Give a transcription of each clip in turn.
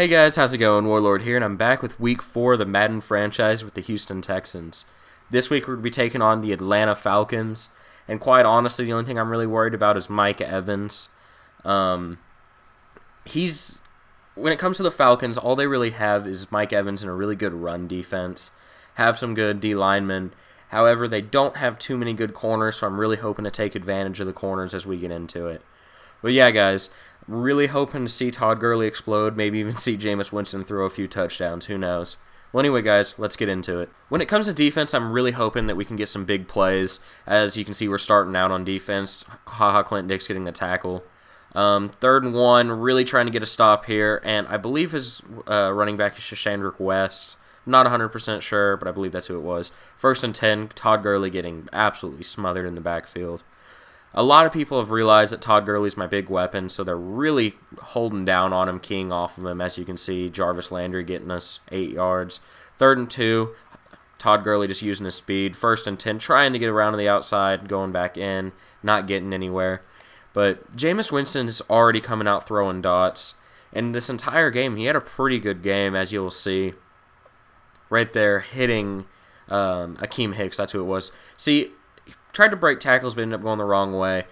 Hey guys, how's it going? Warlord here, and I'm back with Week 4 of the Madden franchise with the Houston Texans. This week we're going to be taking on the Atlanta Falcons, and quite honestly, the only thing I'm really worried about is Mike Evans. When it comes to the Falcons, all they really have is Mike Evans and a really good run defense, have some good D linemen. However, they don't have too many good corners, so I'm really hoping to take advantage of the corners as we get into it. But yeah, guys, really hoping to see Todd Gurley explode, maybe even see Jameis Winston throw a few touchdowns, who knows. Well, anyway, guys, let's get into it. When it comes to defense, I'm really hoping that we can get some big plays. As you can see, we're starting out on defense. Clinton Dix getting the tackle. 3rd and 1, really trying to get a stop here, and I believe his running back is Shandrick West. I'm not 100% sure, but I believe that's who it was. 1st and 10, Todd Gurley getting absolutely smothered in the backfield. A lot of people have realized that Todd Gurley's my big weapon, so they're really holding down on him, keying off of him. As you can see, Jarvis Landry getting us 8 yards. 3rd and 2, Todd Gurley just using his speed. 1st and 10, trying to get around to the outside, going back in, not getting anywhere. But Jameis Winston is already coming out throwing dots. And this entire game, he had a pretty good game, as you'll see. Right there, hitting Akeem Hicks, that's who it was. See, tried to break tackles, but ended up going the wrong way.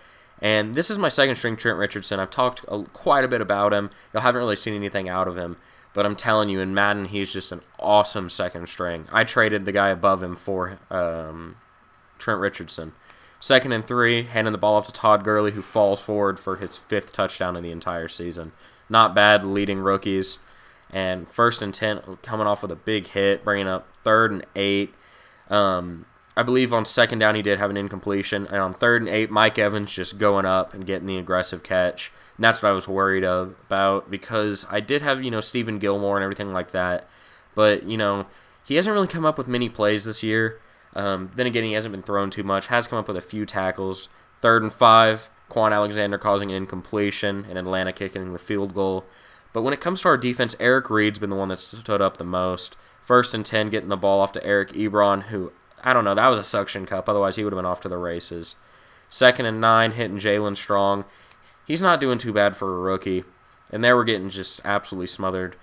And this is my second string, Trent Richardson. I've talked quite a bit about him. You haven't really seen anything out of him. But I'm telling you, in Madden, he's just an awesome second string. I traded the guy above him for Trent Richardson. 2nd and 3, handing the ball off to Todd Gurley, who falls forward for his 5th touchdown of the entire season. Not bad, leading rookies. And 1st and 10, coming off with a big hit, bringing up 3rd and 8. I believe on 2nd down he did have an incompletion, and on 3rd and 8, Mike Evans just going up and getting the aggressive catch. And that's what I was worried about, because I did have, Stephen Gilmore and everything like that, but, he hasn't really come up with many plays this year. Then again, he hasn't been thrown too much, has come up with a few tackles. 3rd and 5, Quan Alexander causing an incompletion, and Atlanta kicking the field goal. But when it comes to our defense, Eric Reed's been the one that stood up the most. 1st and 10, getting the ball off to Eric Ebron, who, I don't know, that was a suction cup. Otherwise, he would have been off to the races. 2nd and 9, hitting Jalen Strong. He's not doing too bad for a rookie. And there we're getting just absolutely smothered.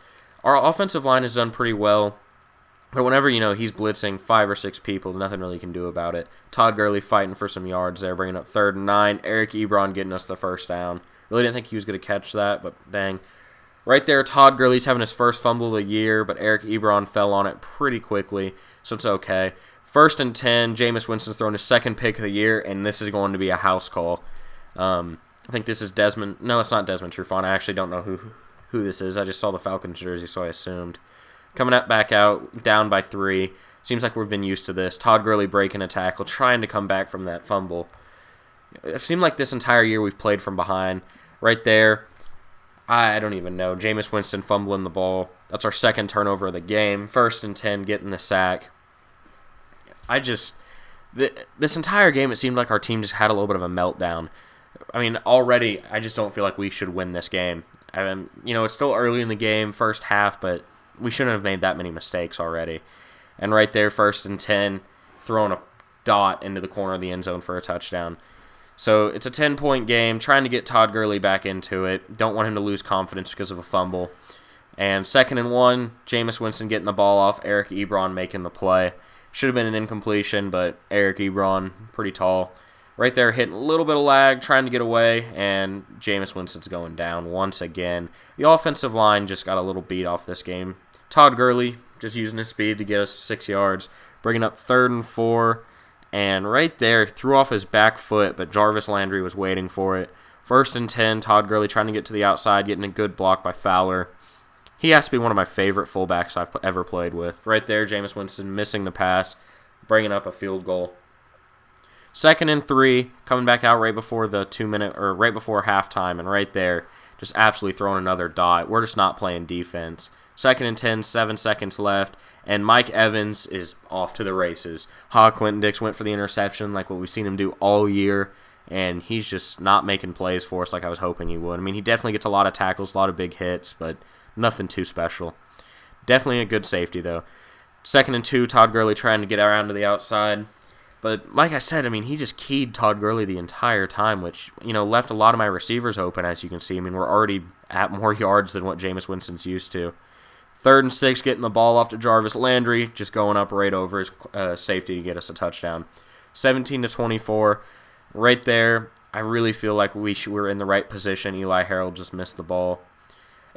Our offensive line has done pretty well. But whenever, he's blitzing 5 or 6 people, nothing really can do about it. Todd Gurley fighting for some yards there, bringing up 3rd and 9. Eric Ebron getting us the 1st down. Really didn't think he was going to catch that, but dang. Right there, Todd Gurley's having his first fumble of the year, but Eric Ebron fell on it pretty quickly, so it's okay. 1st and 10, Jameis Winston's throwing his 2nd pick of the year, and this is going to be a house call. I think this is Desmond. No, it's not Desmond Trufant. I actually don't know who this is. I just saw the Falcons jersey, so I assumed. Coming back out, down by 3. Seems like we've been used to this. Todd Gurley breaking a tackle, trying to come back from that fumble. It seemed like this entire year we've played from behind. Right there, I don't even know. Jameis Winston fumbling the ball. That's our 2nd turnover of the game. 1st and 10, getting the sack. This entire game, it seemed like our team just had a little bit of a meltdown. I mean, already, I just don't feel like we should win this game. It's still early in the game, first half, but we shouldn't have made that many mistakes already. And right there, 1st and 10, throwing a dot into the corner of the end zone for a touchdown. So it's a 10-point game, trying to get Todd Gurley back into it. Don't want him to lose confidence because of a fumble. And 2nd and 1, Jameis Winston getting the ball off, Eric Ebron making the play. Should have been an incompletion, but Eric Ebron, pretty tall. Right there, hitting a little bit of lag, trying to get away, and Jameis Winston's going down once again. The offensive line just got a little beat off this game. Todd Gurley just using his speed to get us 6 yards, bringing up 3rd and 4, and right there, threw off his back foot, but Jarvis Landry was waiting for it. 1st and 10, Todd Gurley trying to get to the outside, getting a good block by Fowler. He has to be one of my favorite fullbacks I've ever played with. Right there, Jameis Winston missing the pass, bringing up a field goal. 2nd and 3, coming back out right before the 2-minute or right before halftime, and right there, just absolutely throwing another dot. We're just not playing defense. 2nd and 10, 7 seconds left, and Mike Evans is off to the races. Clinton Dix went for the interception, like what we've seen him do all year, and he's just not making plays for us like I was hoping he would. I mean, he definitely gets a lot of tackles, a lot of big hits, but nothing too special. Definitely a good safety, though. 2nd and 2, Todd Gurley trying to get around to the outside. But like I said, I mean, he just keyed Todd Gurley the entire time, which, left a lot of my receivers open, as you can see. I mean, we're already at more yards than what Jameis Winston's used to. 3rd and 6, getting the ball off to Jarvis Landry, just going up right over his safety to get us a touchdown. 17-24, right there. I really feel like we were in the right position. Eli Harold just missed the ball.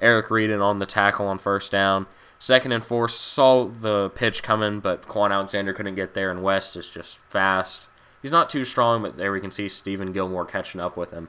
Eric Reed on the tackle on 1st down. 2nd and 4, saw the pitch coming, but Quan Alexander couldn't get there, and West is just fast. He's not too strong, but there we can see Stephen Gilmore catching up with him.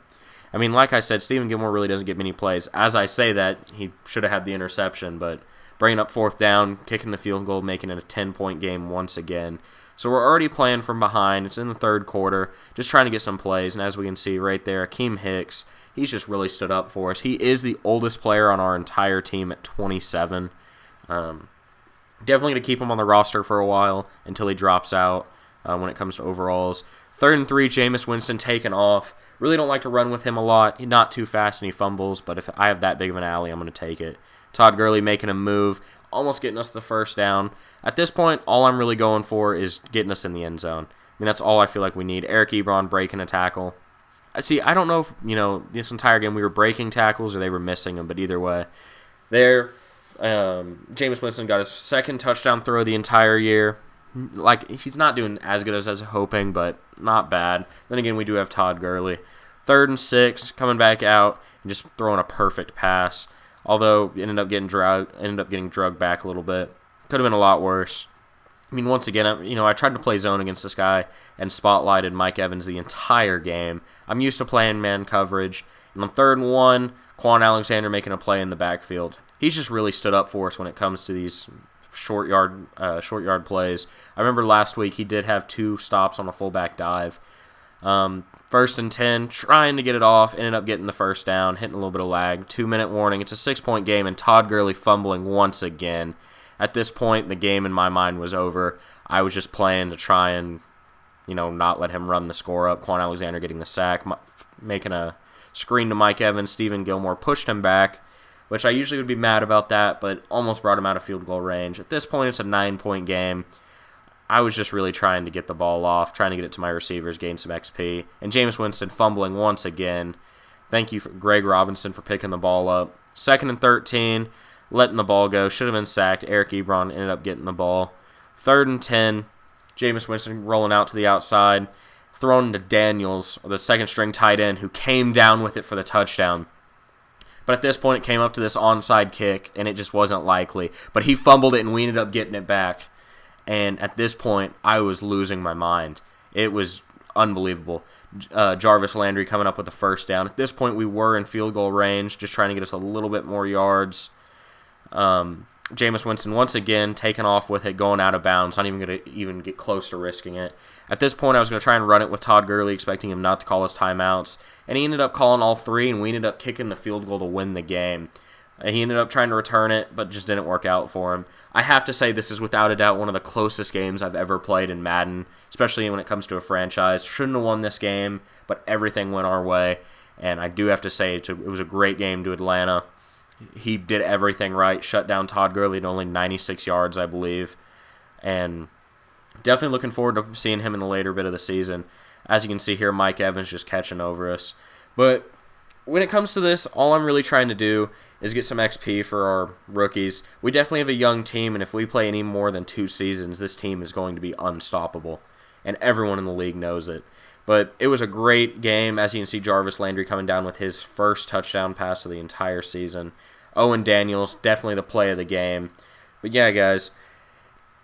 I mean, like I said, Stephen Gilmore really doesn't get many plays. As I say that, he should have had the interception, but bringing up 4th down, kicking the field goal, making it a 10-point game once again. So we're already playing from behind. It's in the 3rd quarter, just trying to get some plays. And as we can see right there, Akeem Hicks, he's just really stood up for us. He is the oldest player on our entire team at 27. Definitely going to keep him on the roster for a while until he drops out when it comes to overalls. 3rd and 3, Jameis Winston taking off. Really don't like to run with him a lot. He's not too fast and he fumbles, but if I have that big of an alley, I'm going to take it. Todd Gurley making a move, almost getting us the 1st down. At this point, all I'm really going for is getting us in the end zone. I mean, that's all I feel like we need. Eric Ebron breaking a tackle. See, I don't know if, this entire game we were breaking tackles or they were missing them, but either way. There, Jameis Winston got his 2nd touchdown throw the entire year. Like, he's not doing as good as I was hoping, but not bad. Then again, we do have Todd Gurley. 3rd and 6, coming back out and just throwing a perfect pass. Although ended up getting drugged back a little bit. Could have been a lot worse. I mean, once again, I tried to play zone against this guy and spotlighted Mike Evans the entire game. I'm used to playing man coverage. And on 3rd and 1, Quan Alexander making a play in the backfield. He's just really stood up for us when it comes to these short yard plays. I remember last week he did have 2 stops on a fullback dive. 1st and 10, trying to get it off, ended up getting the 1st down, hitting a little bit of lag. 2-minute warning. It's a 6-point game, and Todd Gurley fumbling once again. At this point, the game in my mind was over. I was just playing to try and, not let him run the score up. Quan Alexander getting the sack, making a screen to Mike Evans. Stephen Gilmore pushed him back, which I usually would be mad about that, but almost brought him out of field goal range. At this point, it's a 9-point game. I was just really trying to get the ball off, trying to get it to my receivers, gain some XP. And Jameis Winston fumbling once again. Thank you, Greg Robinson, for picking the ball up. 2nd and 13, letting the ball go. Should have been sacked. Eric Ebron ended up getting the ball. 3rd and 10, Jameis Winston rolling out to the outside, thrown to Daniels, the 2nd-string tight end, who came down with it for the touchdown. But at this point, it came up to this onside kick, and it just wasn't likely. But he fumbled it, and we ended up getting it back. And at this point, I was losing my mind. It was unbelievable. Jarvis Landry coming up with the 1st down. At this point, we were in field goal range, just trying to get us a little bit more yards. Jameis Winston once again taking off with it, going out of bounds. Not even going to get close to risking it. At this point, I was going to try and run it with Todd Gurley, expecting him not to call his timeouts. And he ended up calling all 3, and we ended up kicking the field goal to win the game. And he ended up trying to return it, but just didn't work out for him. I have to say this is without a doubt one of the closest games I've ever played in Madden, especially when it comes to a franchise. Shouldn't have won this game, but everything went our way. And I do have to say it was a great game to Atlanta. He did everything right, shut down Todd Gurley to only 96 yards, I believe. And definitely looking forward to seeing him in the later bit of the season. As you can see here, Mike Evans just catching over us. But when it comes to this, all I'm really trying to do is get some XP for our rookies. We definitely have a young team, and if we play any more than 2 seasons, this team is going to be unstoppable. And everyone in the league knows it. But it was a great game. As you can see, Jarvis Landry coming down with his 1st touchdown pass of the entire season. Owen Daniels, definitely the play of the game. But yeah, guys,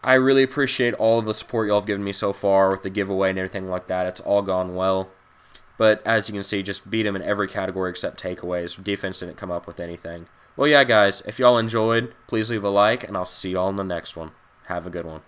I really appreciate all of the support y'all have given me so far with the giveaway and everything like that. It's all gone well. But as you can see, just beat him in every category except takeaways. Defense didn't come up with anything. Well, yeah, guys, if y'all enjoyed, please leave a like, and I'll see y'all in the next one. Have a good one.